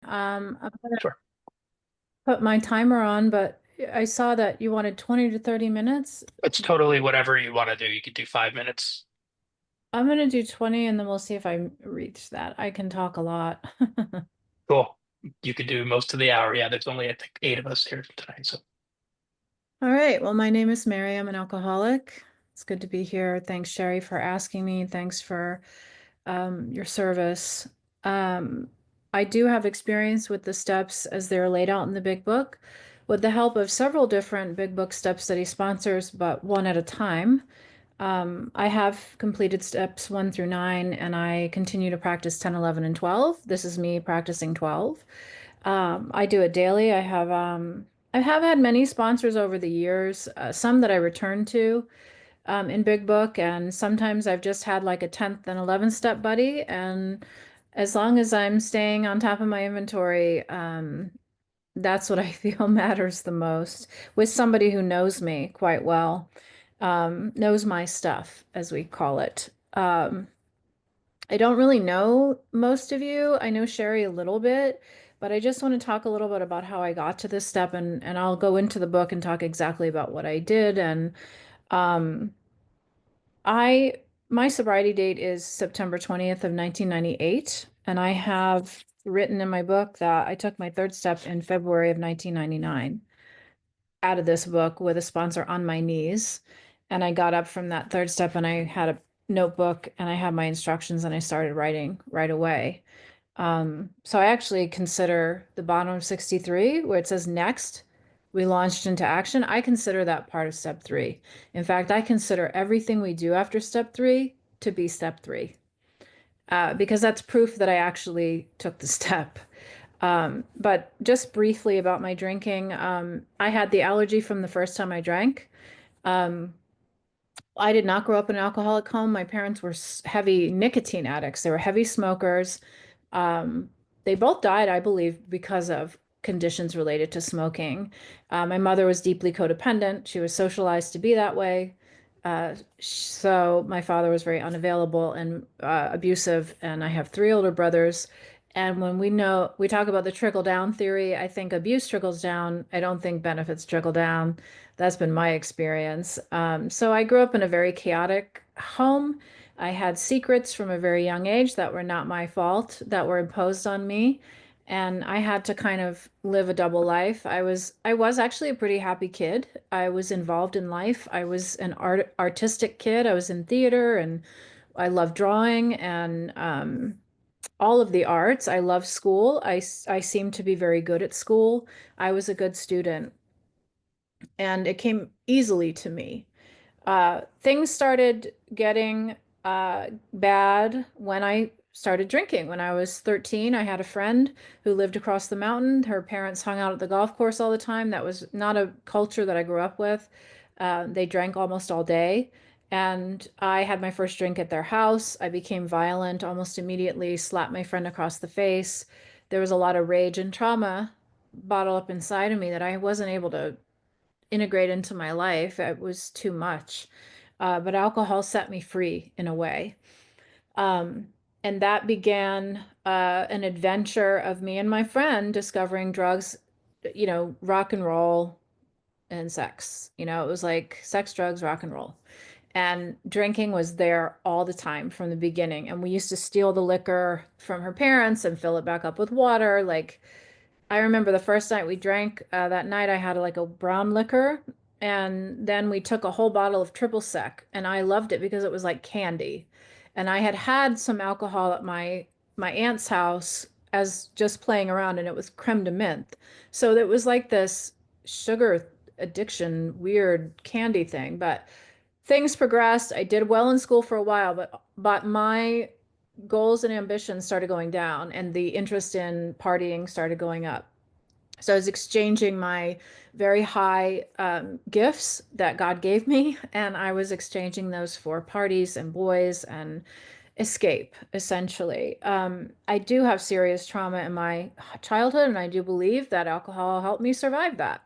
I'm gonna Sure. put my timer on, but I saw that you wanted 20 to 30 minutes. It's totally whatever you want to do. You could do 5 minutes. I'm gonna do 20 and then we'll see if I reach that. I can talk a lot. Cool. You could do most of the hour. Yeah, there's only, I think, 8 of us here tonight. So All right. Well, my name is Mary. I'm an alcoholic. It's good to be here. Thanks, Sherry, for asking me. Thanks for your service. Um, I do have experience with the steps as they're laid out in the big book with the help of several different big book step study sponsors, but one at a time. I have completed steps 1 through 9, and I continue to practice 10, 11, and 12. This is me practicing 12. I do it daily. I have had many sponsors over the years, some that I return to in Big Book, and sometimes I've just had like a 10th and 11th step buddy. And as long as I'm staying on top of my inventory, that's what I feel matters the most with somebody who knows me quite well, knows my stuff, as we call it. I don't really know most of you. I know Sherry a little bit, but I just want to talk a little bit about how I got to this step, and I'll go into the book and talk exactly about what I did. And um, I my sobriety date is September 20th of 1998, and I have written in my book that I took my third step in February of 1999 out of this book with a sponsor on my knees. And I got up from that third step and I had a notebook and I had my instructions and I started writing right away. So I actually consider the bottom of 63, where it says next, we launched into action. I consider that part of step 3. In fact, I consider everything we do after step 3 to be step 3, because that's proof that I actually took the step. But just briefly about my drinking, I had the allergy from the first time I drank. Um, I did not grow up in an alcoholic home. My parents were heavy nicotine addicts. They were heavy smokers. Um, they both died, I believe, because of conditions related to smoking. My mother was deeply codependent. She was socialized to be that way. So my father was very unavailable and abusive, and I have 3 older brothers. And when we talk about the trickle down theory, I think abuse trickles down. I don't think benefits trickle down. That's been my experience. So I grew up in a very chaotic home. I had secrets from a very young age that were not my fault, that were imposed on me. And I had to kind of live a double life. I was actually a pretty happy kid. I was involved in life. I was an artistic kid. I was in theater and I loved drawing and all of the arts. I love school. I seemed to be very good at school. I was a good student and it came easily to me. Things started getting bad when I started drinking. When I was 13, I had a friend who lived across the mountain. Her parents hung out at the golf course all the time. That was not a culture that I grew up with. They drank almost all day. And I had my first drink at their house. I became violent almost immediately, slapped my friend across the face. There was a lot of rage and trauma bottled up inside of me that I wasn't able to integrate into my life. It was too much. But alcohol set me free in a way. Um, and that began an adventure of me and my friend discovering drugs, rock and roll and sex. It was like sex, drugs, rock and roll. And drinking was there all the time from the beginning. And we used to steal the liquor from her parents and fill it back up with water. Like, I remember the first night we drank, that night I had like a brown liquor, and then we took a whole bottle of triple sec, and I loved it because it was like candy. And I had had some alcohol at my aunt's house as just playing around, and it was creme de menthe. So it was like this sugar addiction, weird candy thing. But things progressed. I did well in school for a while, but my goals and ambitions started going down, and the interest in partying started going up. So I was exchanging my very high gifts that God gave me, and I was exchanging those for parties and boys and escape, essentially. I do have serious trauma in my childhood, and I do believe that alcohol helped me survive that.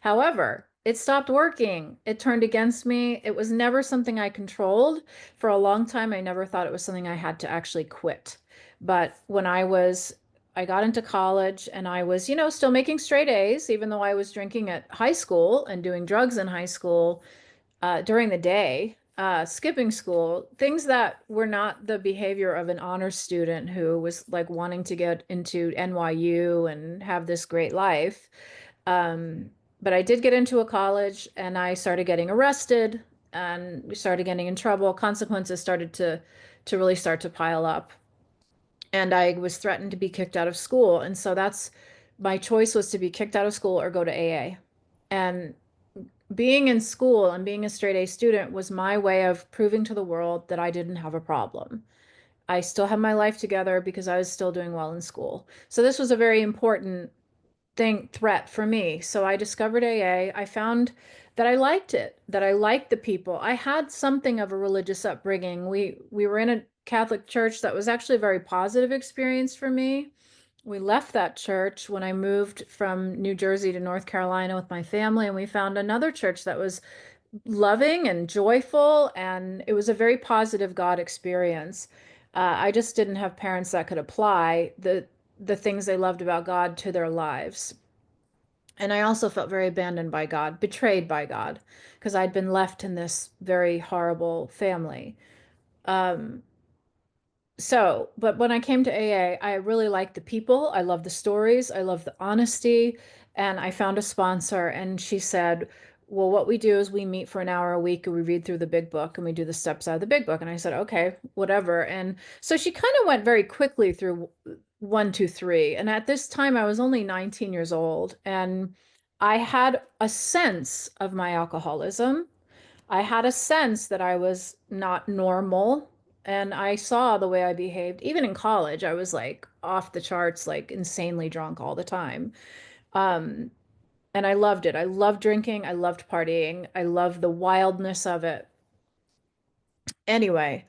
However, it stopped working. It turned against me. It was never something I controlled. For a long time, I never thought it was something I had to actually quit. But when I was I got into college and I was, still making straight A's, even though I was drinking at high school and doing drugs in high school during the day, skipping school, things that were not the behavior of an honor student who was like wanting to get into NYU and have this great life. Um, but I did get into a college and I started getting arrested and we started getting in trouble. Consequences started to really start to pile up. And I was threatened to be kicked out of school. And so that's my choice was to be kicked out of school or go to AA. And being in school and being a straight A student was my way of proving to the world that I didn't have a problem. I still had my life together because I was still doing well in school. So this was a very important threat for me. So I discovered AA. I found that I liked it, that I liked the people. I had something of a religious upbringing. We were in a Catholic church that was actually a very positive experience for me. We left that church when I moved from New Jersey to North Carolina with my family, and we found another church that was loving and joyful, and it was a very positive God experience. I just didn't have parents that could apply the things they loved about God to their lives. And I also felt very abandoned by God, betrayed by God, because I'd been left in this very horrible family. Um, but when I came to AA, I really liked the people. I love the stories. I love the honesty. And I found a sponsor, and she said, well, what we do is we meet for an hour a week and we read through the big book and we do the steps out of the big book. And I said, okay, whatever. And so she kind of went very quickly through one, two, three. And at this time, I was only 19 years old. And I had a sense of my alcoholism. I had a sense that I was not normal. And I saw the way I behaved. Even in college, I was like off the charts, like insanely drunk all the time. Um, and I loved it. I loved drinking. I loved partying. I loved the wildness of it. Anyway,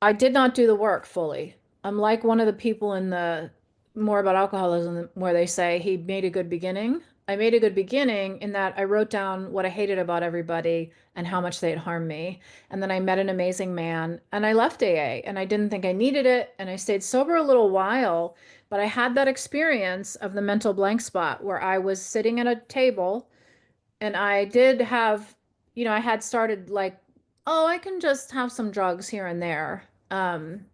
I did not do the work fully. I'm like one of the people in the more about alcoholism where they say he made a good beginning. I made a good beginning in that I wrote down what I hated about everybody and how much they had harmed me. And then I met an amazing man and I left AA and I didn't think I needed it. And I stayed sober a little while, but I had that experience of the mental blank spot where I was sitting at a table and I did have, I had started like, oh, I can just have some drugs here and there. Um,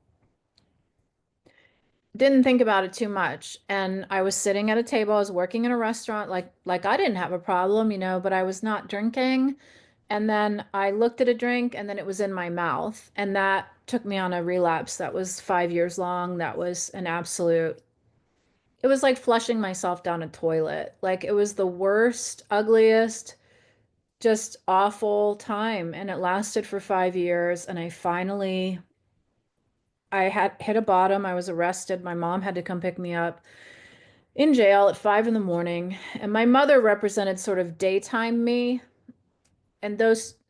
didn't think about it too much. And I was sitting at a table, I was working in a restaurant, like I didn't have a problem, but I was not drinking. And then I looked at a drink and then it was in my mouth. And that took me on a relapse that was 5 years long. That was an absolute, it was like flushing myself down a toilet. Like it was the worst, ugliest, just awful time. And it lasted for 5 years. And I had hit a bottom. I was arrested. My mom had to come pick me up in jail at 5 in the morning. And my mother represented sort of daytime me, and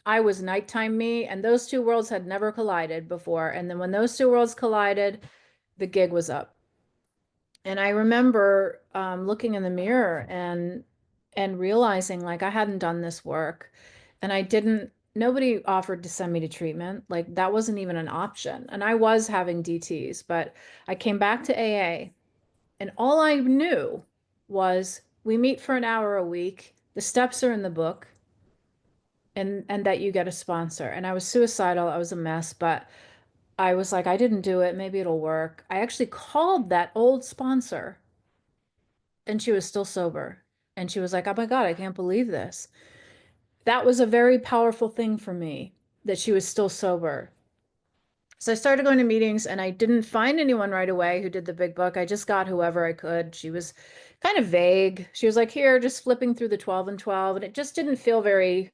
I was nighttime me, and those two worlds had never collided before. And then when those two worlds collided, the gig was up. And I remember looking in the mirror and realizing like I hadn't done this work, and I didn't. Nobody offered to send me to treatment. Like that wasn't even an option. And I was having DTs, but I came back to AA, and all I knew was we meet for an hour a week. The steps are in the book, and that you get a sponsor. And I was suicidal. I was a mess, but I was like, I didn't do it. Maybe it'll work. I actually called that old sponsor and she was still sober. And she was like, oh my God, I can't believe this. That was a very powerful thing for me that she was still sober. So I started going to meetings and I didn't find anyone right away who did the big book. I just got whoever I could. She was kind of vague. She was like, here, just flipping through the 12 and 12. And it just didn't feel very,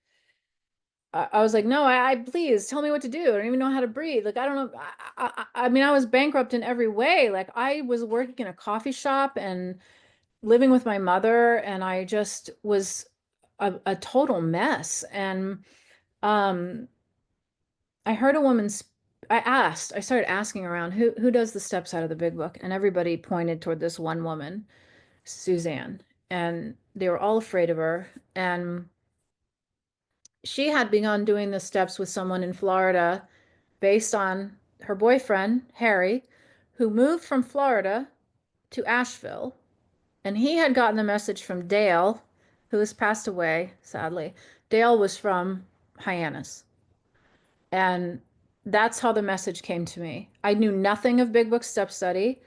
I was like, no, please tell me what to do. I don't even know how to breathe. Like, I don't know. I mean, I was bankrupt in every way. Like I was working in a coffee shop and living with my mother, and I just was a total mess. And um, I heard a woman. I started asking around who does the steps out of the big book, and everybody pointed toward this one woman, Suzanne, and they were all afraid of her. And she had begun doing the steps with someone in Florida based on her boyfriend, Harry, who moved from Florida. to Asheville, and he had gotten the message from Dale, who has passed away, sadly. Dale was from Hyannis. And that's how the message came to me. I knew nothing of Big Book Step Study.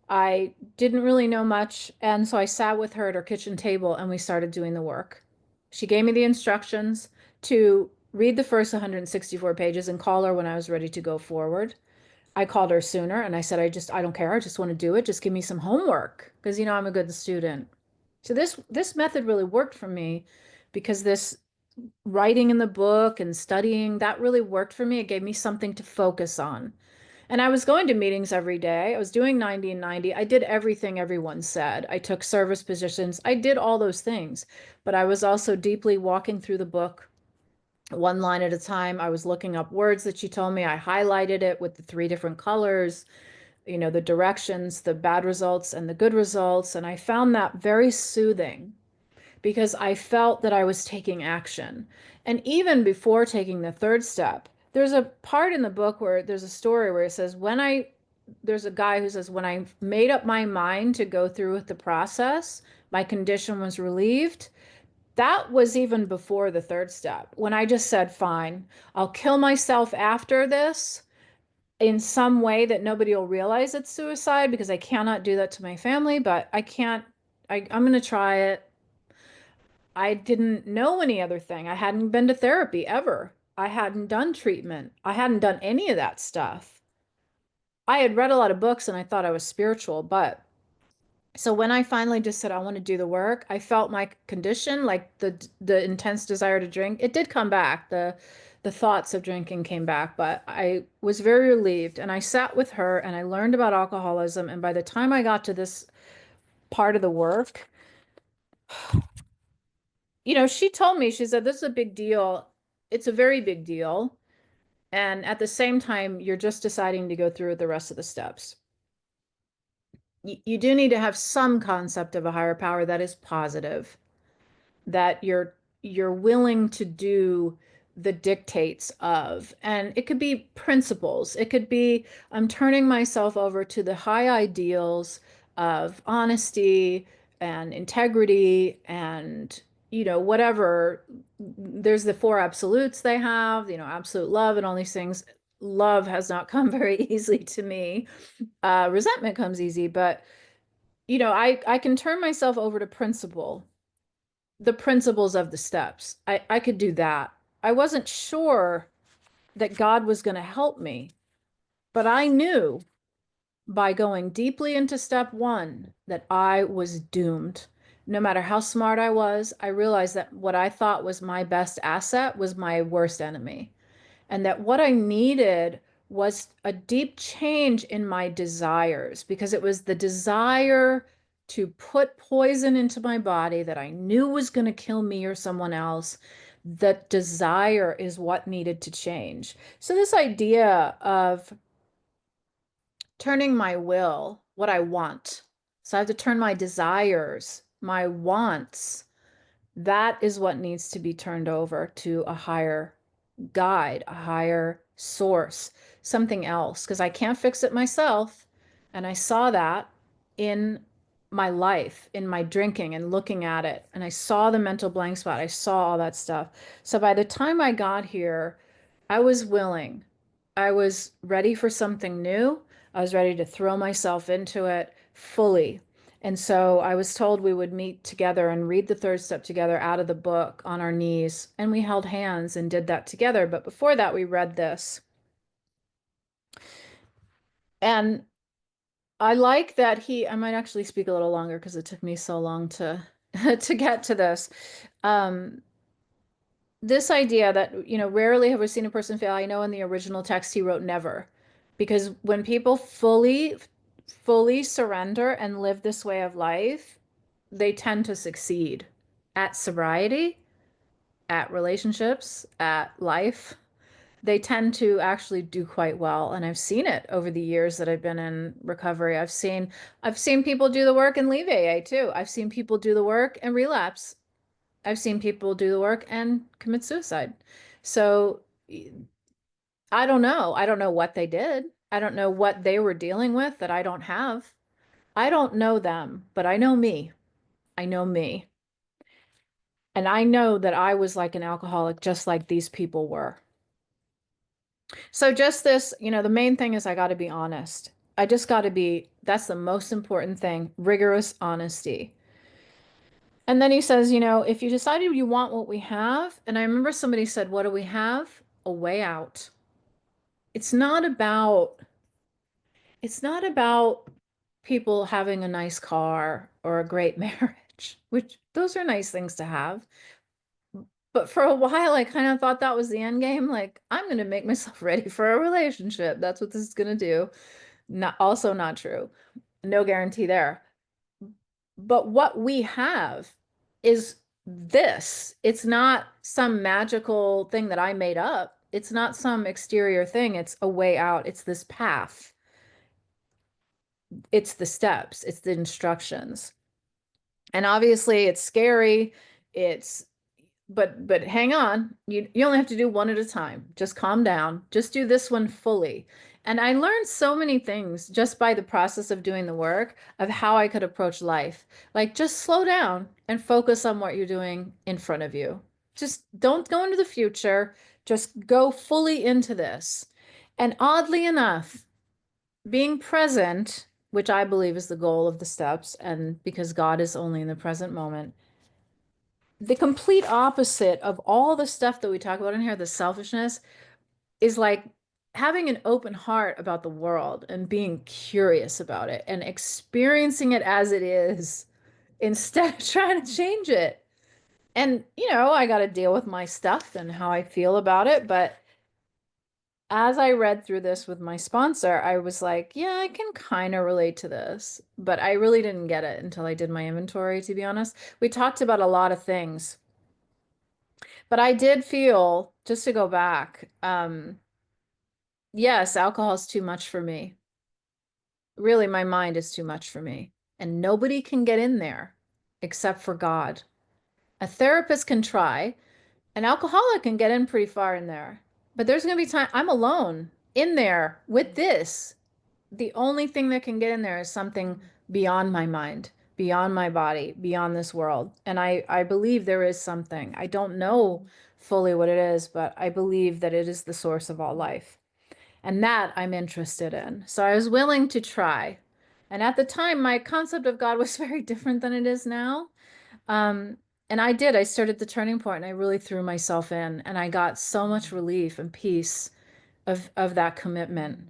I didn't really know much. And so I sat with her at her kitchen table and we started doing the work. She gave me the instructions to read the first 164 pages and call her when I was ready to go forward. I called her sooner and I said, I don't care. I just want to do it. Just give me some homework because, I'm a good student. So this method really worked for me because this writing in the book and studying, that really worked for me. It gave me something to focus on. And I was going to meetings every day. I was doing 90 and 90. I did everything everyone said. I took service positions. I did all those things. But I was also deeply walking through the book one line at a time. I was looking up words that she told me. I highlighted it with the three different colors, the directions, the bad results, and the good results. And I found that very soothing because I felt that I was taking action. And even before taking the third step, there's a part in the book where there's a story where it says, there's a guy who says, when I made up my mind to go through with the process, my condition was relieved. That was even before the third step. When I just said, fine, I'll kill myself after this in some way that nobody will realize it's suicide because I cannot do that to my family, but I can't, I'm going to try it. I didn't know any other thing. I hadn't been to therapy ever. I hadn't done treatment. I hadn't done any of that stuff. I had read a lot of books and I thought I was spiritual, but so when I finally just said I want to do the work, I felt my condition, like the intense desire to drink, it did come back. The thoughts of drinking came back, but I was very relieved and I sat with her and I learned about alcoholism, and by the time I got to this part of the work, she told me, she said, this is a big deal. It's a very big deal. And at the same time, you're just deciding to go through with the rest of the steps. You do need to have some concept of a higher power that is positive, that you're willing to do the dictates of. And it could be principles. It could be I'm turning myself over to the high ideals of honesty and integrity and whatever. There's the four absolutes they have, absolute love and all these things. Love has not come very easily to me. Resentment comes easy, but I can turn myself over to principle, the principles of the steps. I could do that. I wasn't sure that God was going to help me, but I knew by going deeply into step one that I was doomed. No matter how smart I was, I realized that what I thought was my best asset was my worst enemy, and that what I needed was a deep change in my desires, because it was the desire to put poison into my body that I knew was going to kill me or someone else. That desire is what needed to change. So, this idea of turning my will, what I want, so I have to turn my desires, my wants, that is what needs to be turned over to a higher guide, a higher source, something else, because I can't fix it myself. And I saw that in my life, in my drinking and looking at it. And I saw the mental blank spot. I saw all that stuff. So by the time I got here, I was willing. I was ready for something new. I was ready to throw myself into it fully. And so I was told we would meet together and read the third step together out of the book on our knees. And we held hands and did that together. But before that, we read this. And I like that I might actually speak a little longer because it took me so long to to get to this. Um, this idea that, rarely have we seen a person fail. I know in the original text he wrote never, because when people fully surrender and live this way of life, they tend to succeed at sobriety, at relationships, at life. They tend to actually do quite well. And I've seen it over the years that I've been in recovery. I've seen people do the work and leave AA too. I've seen people do the work and relapse. I've seen people do the work and commit suicide. So I don't know. I don't know what they did. I don't know what they were dealing with that I don't have. I don't know them, but I know me. I know me. And I know that I was like an alcoholic, just like these people were. So just this, the main thing is I got to be honest. I just got to be, that's the most important thing, rigorous honesty. And then he says, if you decided you want what we have, and I remember somebody said, what do we have? A way out. It's not about, it's not about people having a nice car or a great marriage, which those are nice things to have. But for a while, I kind of thought that was the end game. Like, I'm going to make myself ready for a relationship. That's what this is going to do. Not also not true. No guarantee there. But what we have is this. It's not some magical thing that I made up. It's not some exterior thing. It's a way out. It's this path. It's the steps. It's the instructions. And obviously it's scary. It's but hang on. You only have to do one at a time. Just calm down. Just do this one fully. And I learned so many things just by the process of doing the work of how I could approach life. Like just slow down and focus on what you're doing in front of you. Just don't go into the future. Just go fully into this. And oddly enough, being present, which I believe is the goal of the steps, and because God is only in the present moment, the complete opposite of all the stuff that we talk about in here, the selfishness, is like having an open heart about the world and being curious about it and experiencing it as it is instead of trying to change it. And, I got to deal with my stuff and how I feel about it. But as I read through this with my sponsor, I was like, yeah, I can kind of relate to this. But I really didn't get it until I did my inventory, to be honest. We talked about a lot of things. But I did feel, just to go back, yes, alcohol is too much for me. Really, my mind is too much for me. And nobody can get in there except for God. A therapist can try, an alcoholic can get in pretty far in there. But there's going to be time I'm alone in there with this. The only thing that can get in there is something beyond my mind, beyond my body, beyond this world. And I believe there is something. I don't know fully what it is, but I believe that it is the source of all life. And that I'm interested in. So I was willing to try. And at the time, my concept of God was very different than it is now. Um, and I did. I started the turning point and I really threw myself in and I got so much relief and peace of that commitment.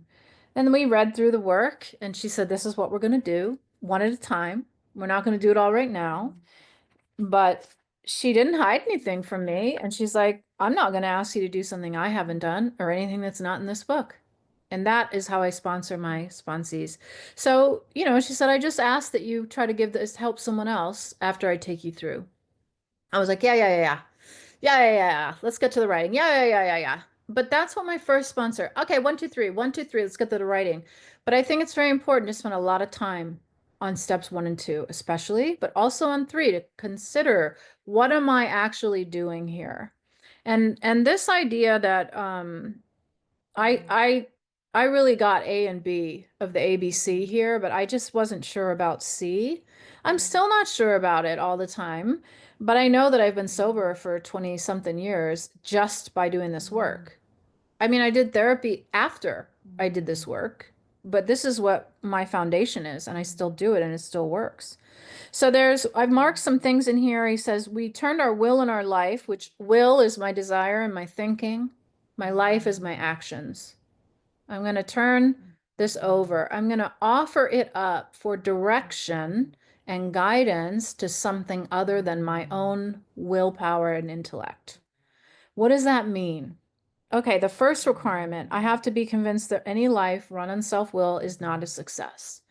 And then we read through the work and she said, this is what we're going to do one at a time. We're not going to do it all right now. But she didn't hide anything from me. And she's like, I'm not going to ask you to do something I haven't done or anything that's not in this book. And that is how I sponsor my sponsees. So, she said, I just asked that you try to give this help someone else after I take you through. I was like, yeah, yeah, yeah, yeah. Yeah, yeah, yeah, yeah. Let's get to the writing. Yeah, yeah, yeah, yeah, yeah. But that's what my first sponsor. Okay, one, two, three. One, two, three. Let's get to the writing. But I think it's very important to spend a lot of time on steps one and two, especially, but also on three to consider what am I actually doing here? And this idea that I I I really got A and B of the ABC here, but I just wasn't sure about C. I'm still not sure about it all the time, but I know that I've been sober for 20 something years just by doing this work. I mean, I did therapy after I did this work, but this is what my foundation is, and I still do it and it still works. So I've marked some things in here. He says, we turned our will and our life, which will is my desire and my thinking. My life is my actions. I'm going to turn this over. I'm going to offer it up for direction and guidance to something other than my own willpower and intellect. What does that mean? Okay, the first requirement, I have to be convinced that any life run on self-will is not a success.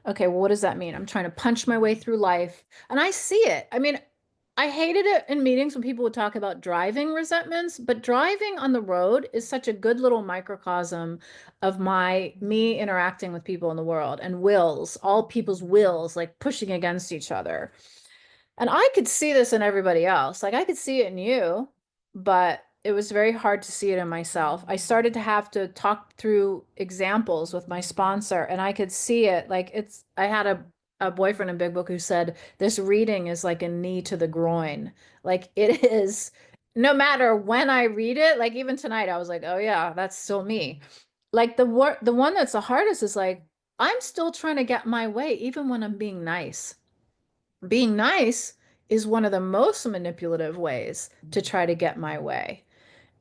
Okay, well, what does that mean? I'm trying to punch my way through life, and I see it. I mean, I hated it in meetings when people would talk about driving resentments, but driving on the road is such a good little microcosm of me interacting with people in the world and wills, all people's wills like pushing against each other. And I could see this in everybody else. Like I could see it in you, but it was very hard to see it in myself. I started to have to talk through examples with my sponsor and I could see it. Like I had a boyfriend in Big Book who said this reading is like a knee to the groin. Like it is, no matter when I read it, like even tonight, I was like, oh yeah, that's still me. Like the one that's the hardest is like, I'm still trying to get my way, even when I'm being nice. Being nice is one of the most manipulative ways to try to get my way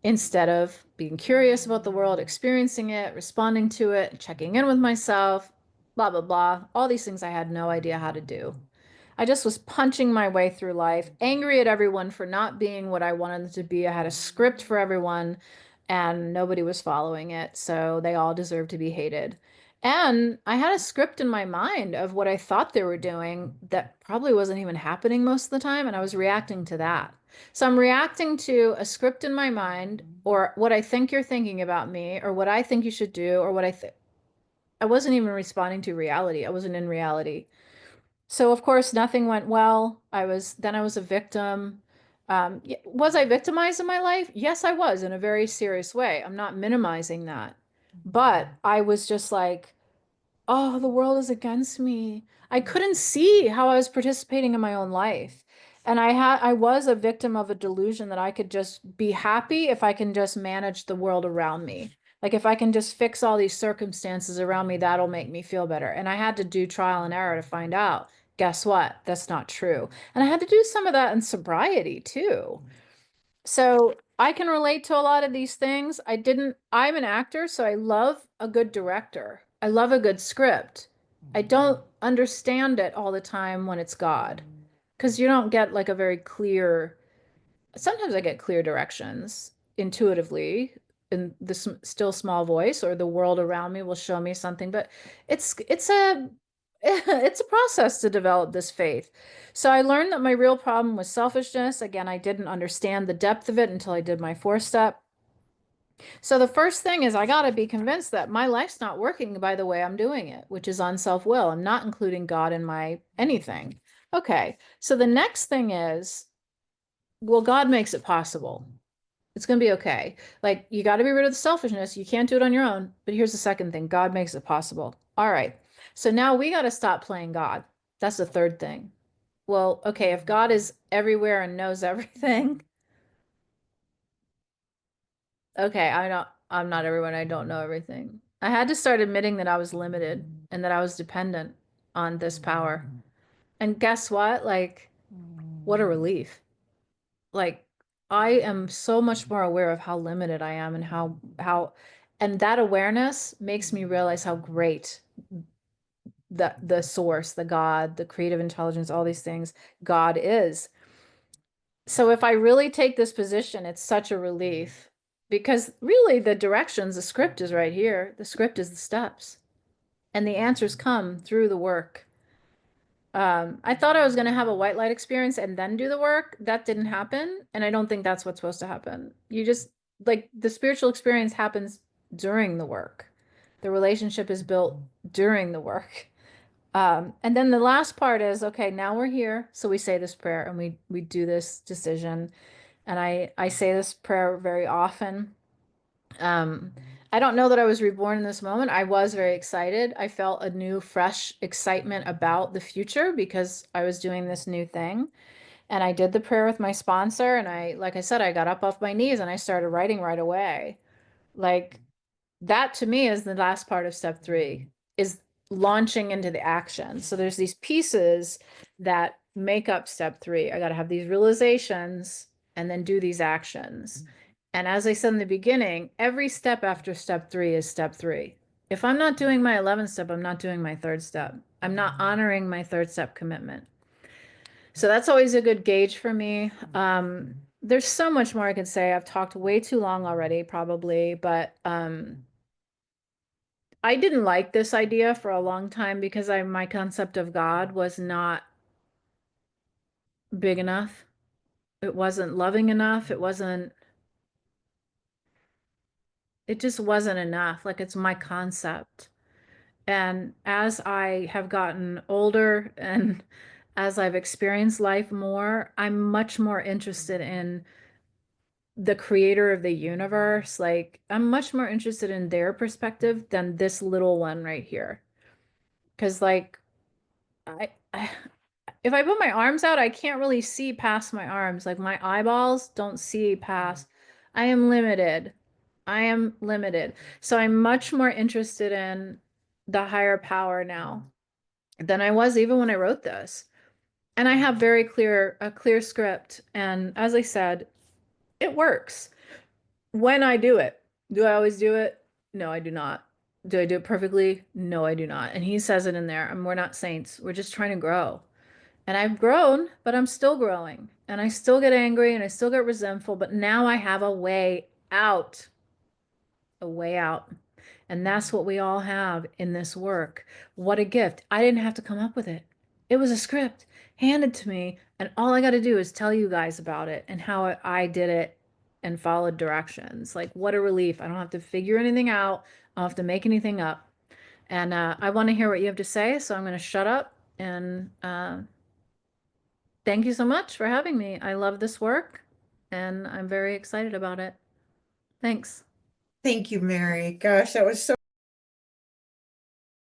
instead of being curious about the world, experiencing it, responding to it, checking in with myself, blah, blah, blah. All these things I had no idea how to do. I just was punching my way through life, angry at everyone for not being what I wanted them to be. I had a script for everyone and nobody was following it. So they all deserved to be hated. And I had a script in my mind of what I thought they were doing that probably wasn't even happening most of the time. And I was reacting to that. So I'm reacting to a script in my mind or what I think you're thinking about me or what I think you should do or what I think. I wasn't even responding to reality. I wasn't in reality. So of course nothing went well. I was a victim. Was I victimized in my life? Yes, I was in a very serious way. I'm not minimizing that. But I was just like, oh, the world is against me. I couldn't see how I was participating in my own life. And I was a victim of a delusion that I could just be happy if I can just manage the world around me. Like if I can just fix all these circumstances around me, that'll make me feel better. And I had to do trial and error to find out. Guess what? That's not true. And I had to do some of that in sobriety too. So I can relate to a lot of these things. I'm an actor, so I love a good director. I love a good script. I don't understand it all the time when it's God, because you don't get like a very clear, sometimes I get clear directions intuitively in the still small voice, or the world around me will show me something, but it's a it's a process to develop this faith. So I learned that my real problem was selfishness. Again, I didn't understand the depth of it until I did my 4 step. So the first thing is I got to be convinced that my life's not working by the way I'm doing it, which is on self-will. I'm not including God in my anything. Okay. So the next thing is, well, God makes it possible. It's going to be okay. Like, you got to be rid of the selfishness. You can't do it on your own. But here's the second thing, God makes it possible. All right. So now we got to stop playing God. That's the third thing. Well, okay, if God is everywhere and knows everything, okay, I'm not everyone. I don't know everything. I had to start admitting that I was limited and that I was dependent on this power. And guess what? Like, what a relief. Like I am so much more aware of how limited I am and how and that awareness makes me realize how great the source, the God, the creative intelligence, all these things, God is. So if I really take this position, it's such a relief because really the directions, the script is right here. The script is the steps and the answers come through the work. I thought I was going to have a white light experience and then do the work. That didn't happen. And I don't think that's what's supposed to happen. You just, like, the spiritual experience happens during the work. The relationship is built during the work. And then the last part is, okay, now we're here. So we say this prayer and we do this decision. And I say this prayer very often. Um, I don't know that I was reborn in this moment. I was very excited. I felt a new, fresh excitement about the future because I was doing this new thing. And I did the prayer with my sponsor. And like I said, I got up off my knees and I started writing right away. Like that to me is the last part of step 3 is launching into the action. So there's these pieces that make up step 3. I got to have these realizations and then do these actions. And as I said in the beginning, every step after step 3 is step 3. If I'm not doing my 11th step, I'm not doing my 3rd step. I'm not honoring my 3rd step commitment. So that's always a good gauge for me. There's so much more I could say. I've talked way too long already, probably, but I didn't like this idea for a long time because my concept of God was not big enough. It wasn't loving enough. It just wasn't enough. Like it's my concept. And as I have gotten older and as I've experienced life more, I'm much more interested in the creator of the universe. Like I'm much more interested in their perspective than this little one right here. Because like I if I put my arms out, I can't really see past my arms. Like my eyeballs don't see past. I am limited. I am limited. So I'm much more interested in the higher power now than I was even when I wrote this. And I have a clear script. And as I said, it works when I do it. Do I always do it? No, I do not. Do I do it perfectly? No, I do not. And he says it in there. And we're not saints. We're just trying to grow. And I've grown, but I'm still growing. And I still get angry and I still get resentful, but now I have a way out, a way out. And that's what we all have in this work. What a gift. I didn't have to come up with it. It was a script handed to me, and all I got to do is tell you guys about it and how I did it and followed directions. Like, what a relief. I don't have to figure anything out. I don't have to make anything up. And I want to hear what you have to say, so I'm going to shut up and thank you so much for having me. I love this work and I'm very excited about it. Thanks. Thank you, Mary. Gosh, that was so